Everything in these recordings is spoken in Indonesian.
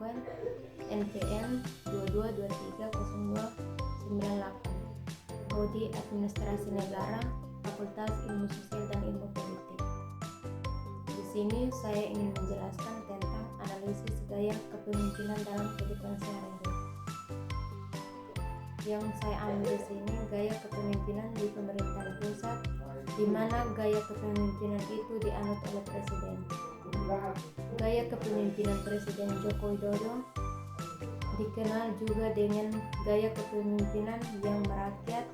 Delinquent NPM 22230298, Prodi Administrasi Negara, Fakultas Ilmu Sosial dan Ilmu Politik. Di sini saya ingin menjelaskan tentang analisis gaya kepemimpinan dalam kehidupan sehari-hari. Yang saya ambil di sini gaya kepemimpinan di pemerintahan pusat, di mana gaya kepemimpinan itu dianut oleh presiden. Gaya kepemimpinan Presiden Joko Widodo dikenal juga dengan gaya kepemimpinan yang merakyat,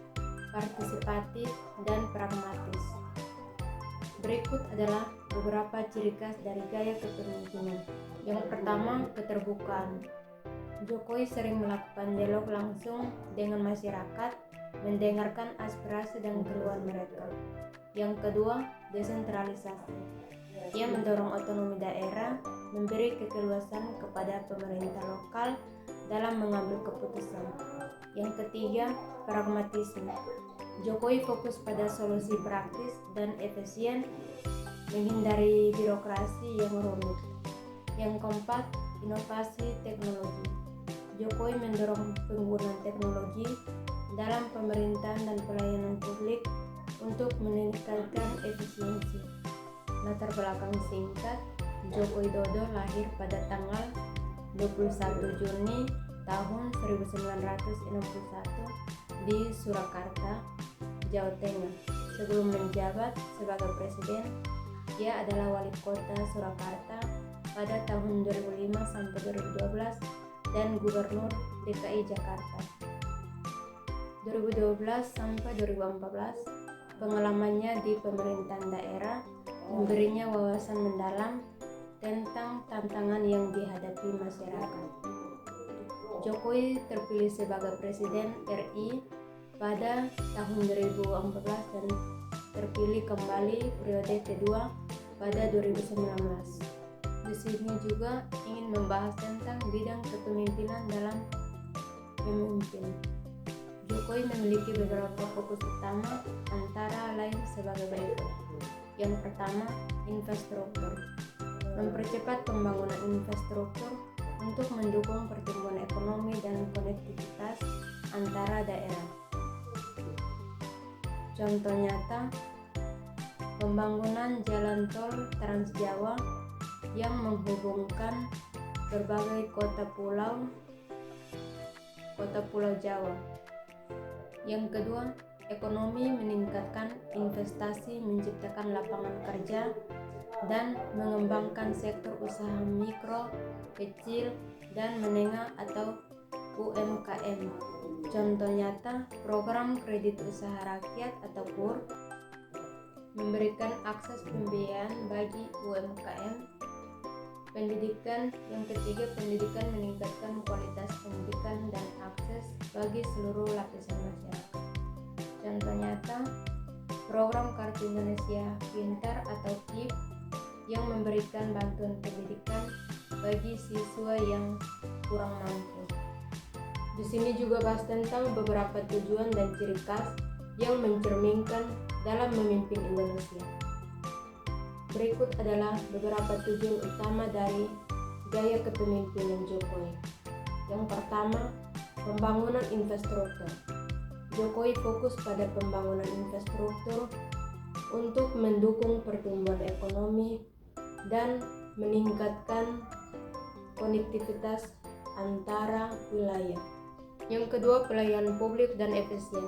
partisipatif, dan pragmatis. Berikut adalah beberapa ciri khas dari gaya kepemimpinan. Yang pertama, keterbukaan. Jokowi sering melakukan dialog langsung dengan masyarakat, mendengarkan aspirasi dan keluhan mereka. Yang kedua, desentralisasi. Ia mendorong otonomi daerah, memberi kekeluasan kepada pemerintah lokal dalam mengambil keputusan. Yang ketiga, pragmatisme. Jokowi fokus pada solusi praktis dan efisien, menghindari birokrasi yang rumit. Yang keempat, inovasi teknologi. Jokowi mendorong penggunaan teknologi dalam pemerintahan dan pelayanan publik untuk meningkatkan efisiensi. Latar belakang singkat, Joko Widodo lahir pada tanggal 21 Juni tahun 1961 di Surakarta, Jawa Tengah. Sebelum menjabat sebagai presiden, ia adalah wali kota Surakarta pada tahun 2005 sampai 2012 dan gubernur DKI Jakarta 2012 sampai 2014. Pengalamannya di pemerintahan daerah memberinya wawasan mendalam tentang tantangan yang dihadapi masyarakat. Jokowi terpilih sebagai Presiden RI pada tahun 2014 dan terpilih kembali periode kedua pada 2019. Di sini juga ingin membahas tentang bidang kepemimpinan dalam pemimpin. Jokowi memiliki beberapa fokus utama, antara lain sebagai berikut. Yang pertama, infrastruktur. Mempercepat pembangunan infrastruktur untuk mendukung pertumbuhan ekonomi dan konektivitas antara daerah. Contoh nyata, pembangunan jalan tol Trans Jawa yang menghubungkan berbagai kota pulau Jawa. Yang kedua, ekonomi, meningkatkan investasi, menciptakan lapangan kerja, dan mengembangkan sektor usaha mikro, kecil, dan menengah atau UMKM. Contoh nyata, program kredit usaha rakyat atau KUR, memberikan akses pembiayaan bagi UMKM. Pendidikan, yang ketiga, pendidikan, meningkatkan kualitas pendidikan dan akses bagi seluruh lapisan masyarakat. Contoh nyata, program Kartu Indonesia Pintar atau KIP yang memberikan bantuan pendidikan bagi siswa yang kurang mampu. Di sini juga bahas tentang beberapa tujuan dan ciri khas yang mencerminkan dalam memimpin Indonesia. Berikut adalah beberapa tujuan utama dari gaya kepemimpinan Jokowi. Yang pertama, pembangunan infrastruktur. Jokowi fokus pada pembangunan infrastruktur untuk mendukung pertumbuhan ekonomi dan meningkatkan konektivitas antara wilayah. Yang kedua, pelayanan publik dan efisien.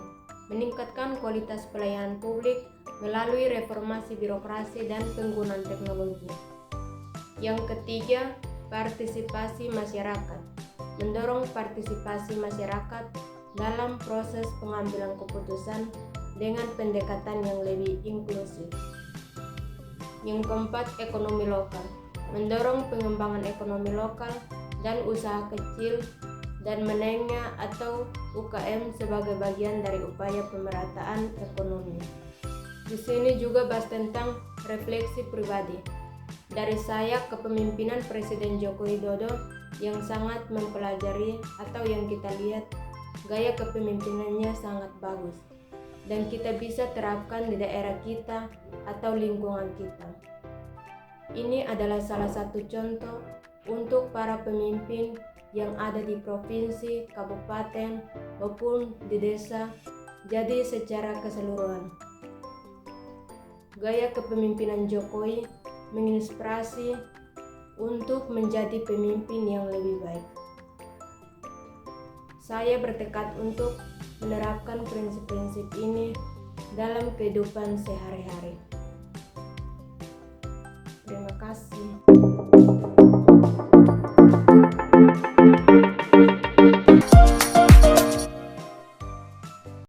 Meningkatkan kualitas pelayanan publik melalui reformasi birokrasi dan penggunaan teknologi. Yang ketiga, partisipasi masyarakat. Mendorong partisipasi masyarakat dalam proses pengambilan keputusan dengan pendekatan yang lebih inklusif. Yang keempat, ekonomi lokal. Mendorong pengembangan ekonomi lokal dan usaha kecil dan menengah atau UKM sebagai bagian dari upaya pemerataan ekonomi. Di sini juga bahas tentang refleksi pribadi. Dari saya, kepemimpinan Presiden Joko Widodo yang sangat mempelajari atau yang kita lihat gaya kepemimpinannya sangat bagus dan kita bisa terapkan di daerah kita atau lingkungan kita. Ini adalah salah satu contoh untuk para pemimpin yang ada di provinsi, kabupaten, maupun di desa, jadi secara keseluruhan. Gaya kepemimpinan Jokowi menginspirasi untuk menjadi pemimpin yang lebih baik. Saya bertekad untuk menerapkan prinsip-prinsip ini dalam kehidupan sehari-hari. Terima kasih.